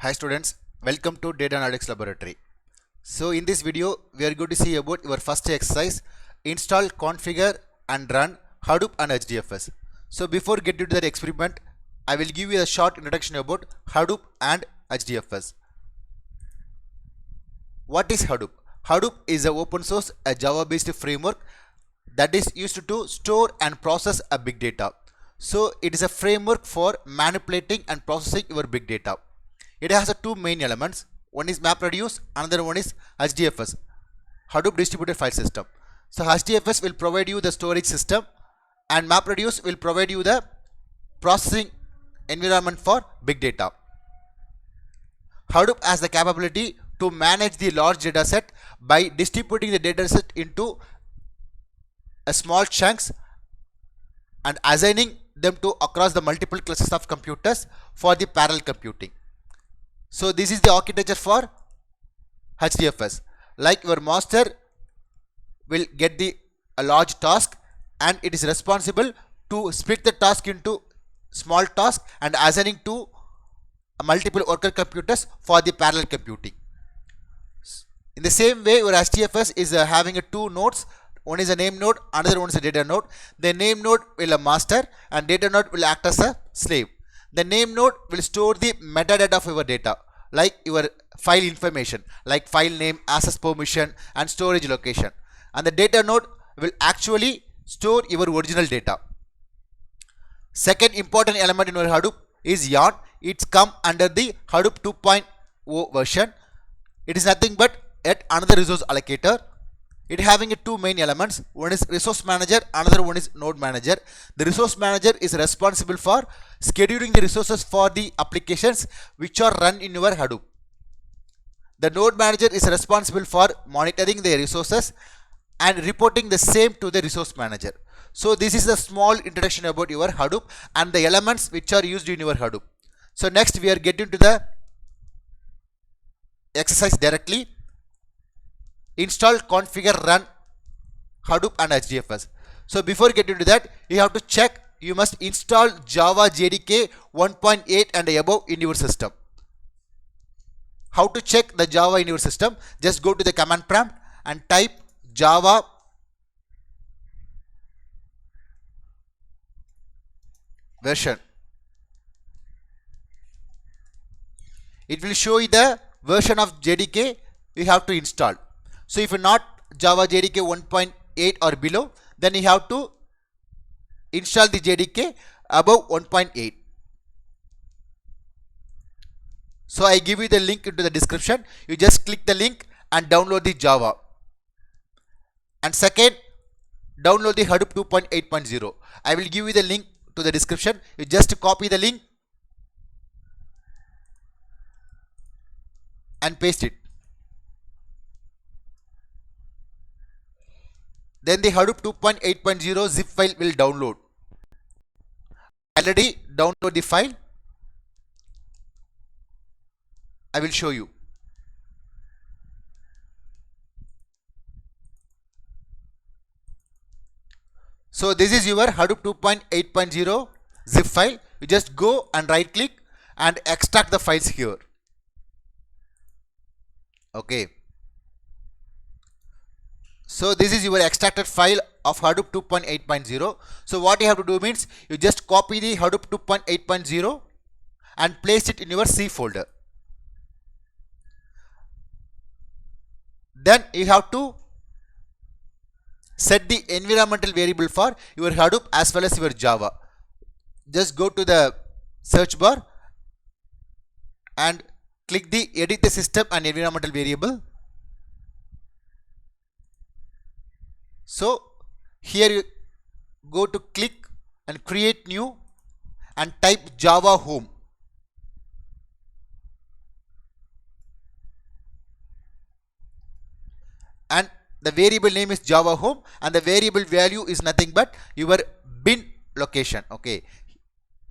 Hi students, welcome to Data Analytics Laboratory. So in this video, we are going to see about your first exercise, install, configure and run Hadoop and HDFS. So before getting to that experiment, I will give you a short introduction about Hadoop and HDFS. What is Hadoop? Hadoop is an open source, a Java based framework that is used to store and process a big data. So it is a framework for manipulating and processing your big data. It has two main elements. One is MapReduce, another one is HDFS, Hadoop Distributed File System. So HDFS will provide you the storage system and MapReduce will provide you the processing environment for big data. Hadoop has the capability to manage the large data set by distributing the data set into a small chunks and assigning them to across the multiple clusters of computers for the parallel computing. So this is the architecture for HDFS. Like your master will get a large task and it is responsible to split the task into small tasks and assigning to multiple worker computers for the parallel computing. In the same way, your HDFS is having two nodes. One is a name node, another one is a data node. The name node will a master and data node will act as a slave. The name node will store the metadata of your data, like your file information, like file name, access permission and storage location. And the data node will actually store your original data. Second important element in your Hadoop is yarn. It's come under the Hadoop 2.0 version. It is nothing but yet another resource allocator. It having two main elements. One is resource manager, another one is node manager. The resource manager is responsible for scheduling the resources for the applications which are run in your Hadoop. The node manager is responsible for monitoring the resources and reporting the same to the resource manager. So this is a small introduction about your Hadoop and the elements which are used in your Hadoop. So next we are getting to the exercise directly. Install, configure, run Hadoop and HDFS. So before getting to that, you have to check, you must install Java JDK 1.8 and above in your system. How to check the Java in your system? Just go to the command prompt and type Java version. It will show you the version of JDK you have to install. So if you're not Java JDK 1.8 or below, then you have to install the JDK above 1.8. So I give you the link into the description. You just click the link and download the Java. And second, download the Hadoop 2.8.0. I will give you the link to the description. You just copy the link and paste it. Then the Hadoop 2.8.0 zip file will download. Already download the file. I will show you. So this is your Hadoop 2.8.0 zip file. You just go and right click and extract the files here. Okay. So this is your extracted file of Hadoop 2.8.0. So what you have to do means you just copy the Hadoop 2.8.0 and place it in your C folder. Then you have to set the environmental variable for your Hadoop as well as your Java. Just go to the search bar and click the edit the system and environmental variable. So here you go to click and create new and type Java home. And the variable name is Java home and the variable value is nothing but your bin location. Okay.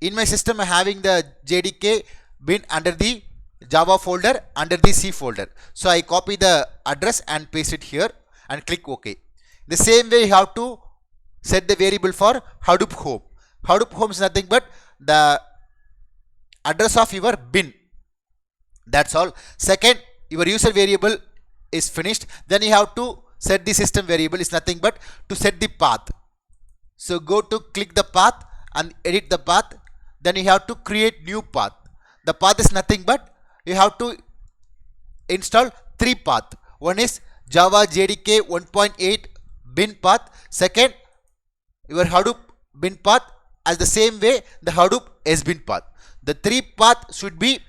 In my system I am having the JDK bin under the Java folder under the C folder. So I copy the address and paste it here and click OK. The same way you have to set the variable for Hadoop home. Hadoop home is nothing but the address of your bin. That's all. Second, your user variable is finished. Then you have to set the system variable is nothing but to set the path. So go to click the path and edit the path. Then you have to create new path. The path is nothing but you have to install three path. One is Java JDK 1.8 bin path. Second, your Hadoop bin path, as the same way the Hadoop S bin path. The three path should be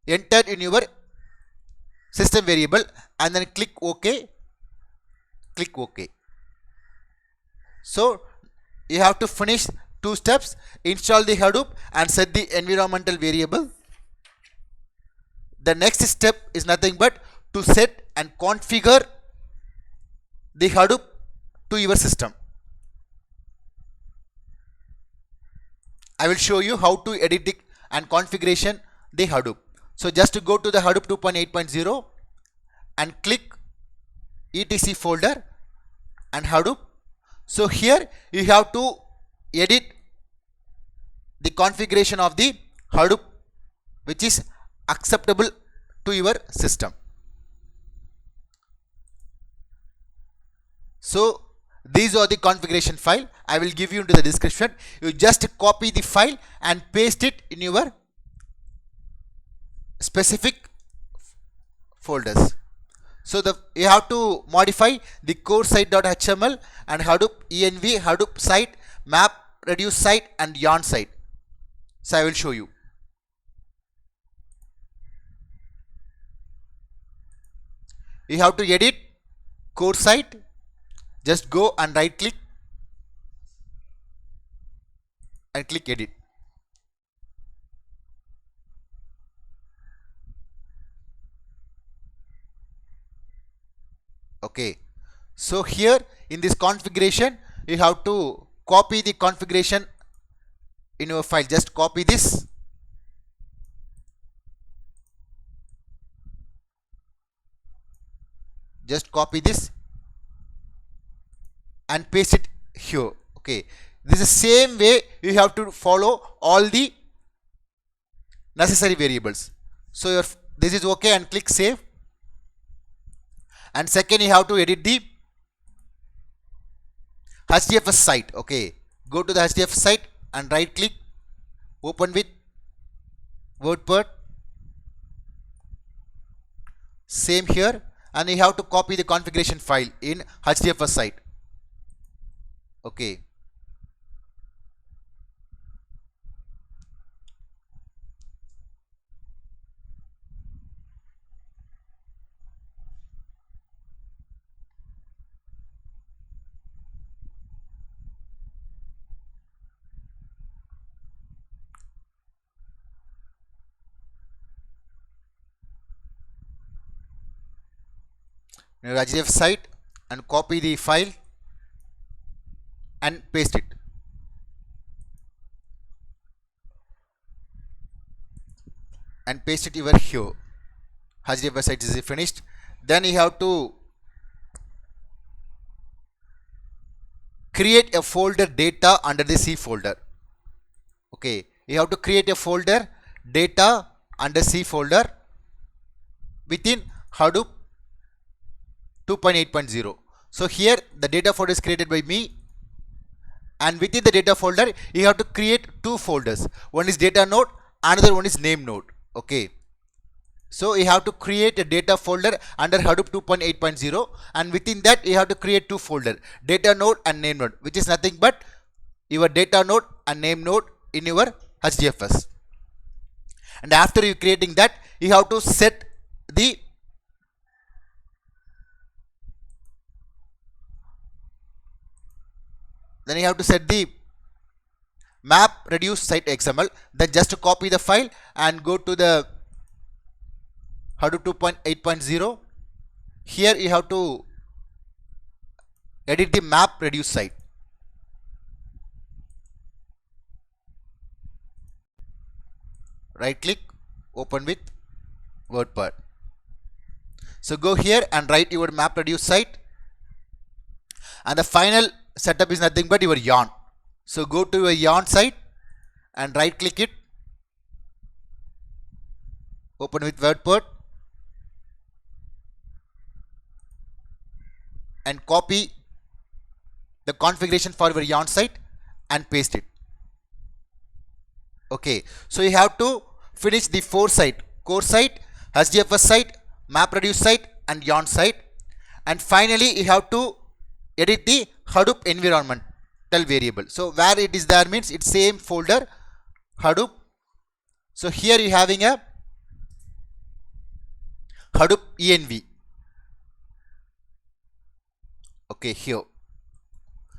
entered in your system variable and then click OK. Click OK. So you have to finish two steps: install the Hadoop and set the environmental variable. The next step is nothing but to set and configure the Hadoop to your system. I will show you how to edit the and configuration the Hadoop. So just to go to the Hadoop 2.8.0 and click etc folder and Hadoop. So here you have to edit the configuration of the Hadoop which is acceptable to your system. So these are the configuration file. I will give you into the description. You just copy the file and paste it in your specific folders. So you have to modify the core site.html and Hadoop env, Hadoop site, map, reduce site and yarn site. So I will show you. You have to edit core site. Just go and right click and click edit. Okay. So here in this configuration, you have to copy the configuration in your file. Just copy this. Just copy this and paste it here. Okay. This is the same way you have to follow all the necessary variables. So this is okay and click save. And second, you have to edit the HDFS site. Okay. Go to the HDFS site and right click, open with WordPad. Same here. And you have to copy the configuration file in HDFS site. Okay. Your HDFS site and copy the file and paste it. And paste it over here. HDFS site is finished. Then you have to create a folder data under the C folder. Okay. You have to create a folder data under C folder within Hadoop 2.8.0. So here the data folder is created by me, and within the data folder you have to create two folders. One is data node, another one is name node. Okay. So you have to create a data folder under Hadoop 2.8.0, and within that you have to create two folders, data node and name node, which is nothing but your data node and name node in your HDFS. And after you creating that, you have to set the map reduce site XML. Then just copy the file and go to the Hadoop 2.8.0. Here you have to edit the map reduce site. Right click, open with WordPad. So go here and write your map reduce site, and the final setup is nothing but your yarn. So go to your yarn site and right click it Open with WordPad and copy the configuration for your yarn site and paste it. Okay, so you have to finish the 4 site: core site, HDFS site, MapReduce site and yarn site. And finally you have to edit the Hadoop environmental variable. So where it is there means it's same folder Hadoop. So here you having a Hadoop env. Okay, here.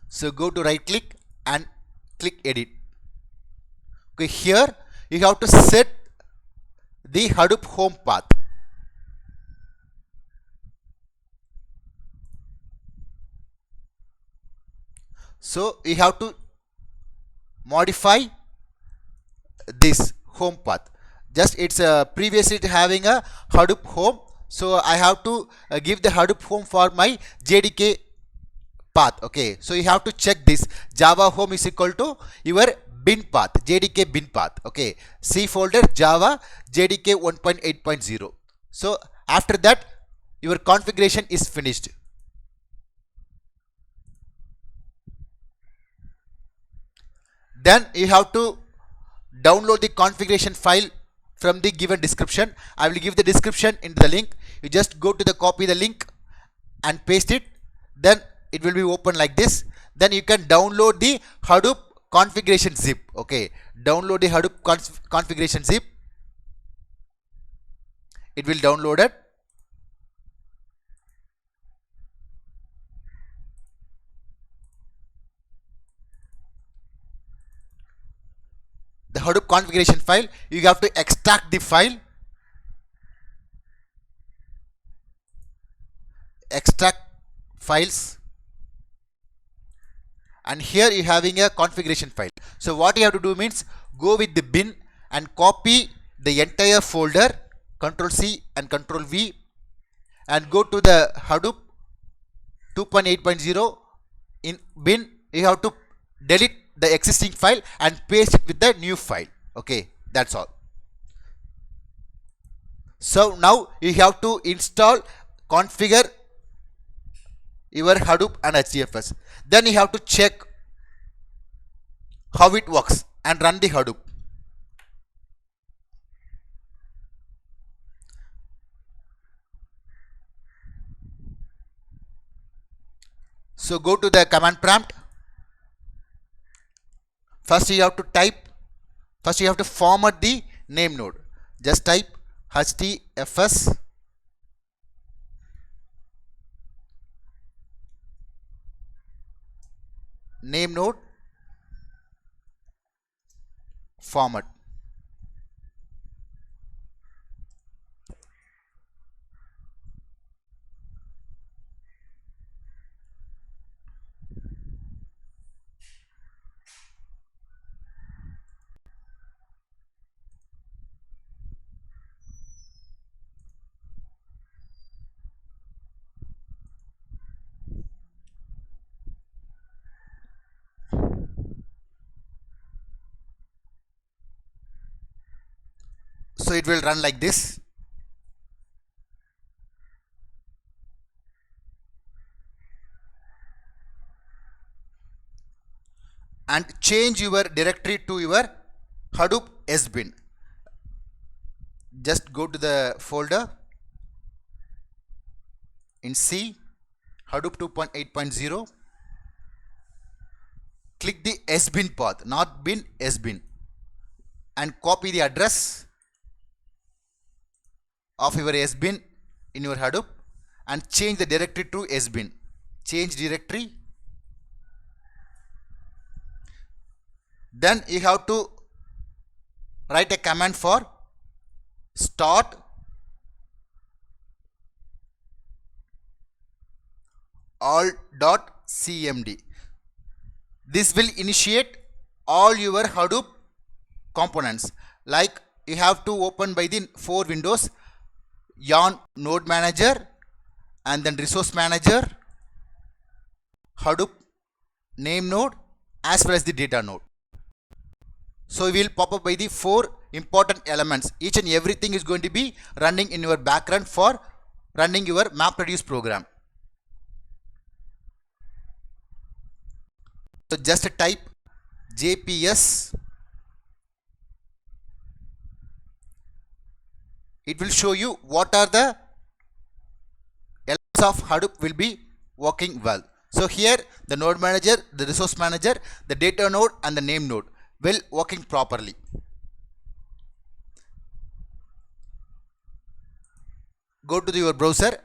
So go to right click and click edit. Okay, here you have to set the Hadoop home path. So you have to modify this home path. Just it's previously having a Hadoop home, so I have to give the Hadoop home for my JDK path. Okay, so you have to check this Java home is equal to your bin path, JDK bin path. Okay, C folder Java JDK 1.8.0. So after that your configuration is finished. Then you have to download the configuration file from the given description. I will give the description into the link. You just go to the copy the link and paste it. Then it will be open like this. Then you can download the Hadoop configuration zip. Okay, download the Hadoop configuration zip. It will download it. The Hadoop configuration file, you have to extract the file, extract files, and here you having a configuration file. So what you have to do means go with the bin and copy the entire folder, Control C and Control V, and go to the Hadoop 2.8.0 in bin. You have to delete the existing file and paste it with the new file. Okay, that's all. So now you have to install, configure your Hadoop and HDFS. Then you have to check how it works and run the Hadoop. So go to the command prompt. First you have to format the name node. Just type HDFS name node format. So it will run like this. And change your directory to your Hadoop sbin. Just go to the folder in C, Hadoop 2.8.0. Click the sbin path, not bin, sbin, and copy the address of your sbin in your Hadoop and change the directory to sbin. Change directory. Then you have to write a command for start all.cmd. This will initiate all your Hadoop components. Like you have to open by the 4 windows: yarn node manager, and then resource manager, Hadoop name node, as well as the data node. So we will pop up by the 4 important elements. Each and everything is going to be running in your background for running your MapReduce program. So just type JPS. It will show you what are the elements of Hadoop will be working well. So here the node manager, the resource manager, the data node and the name node will working properly. Go to your browser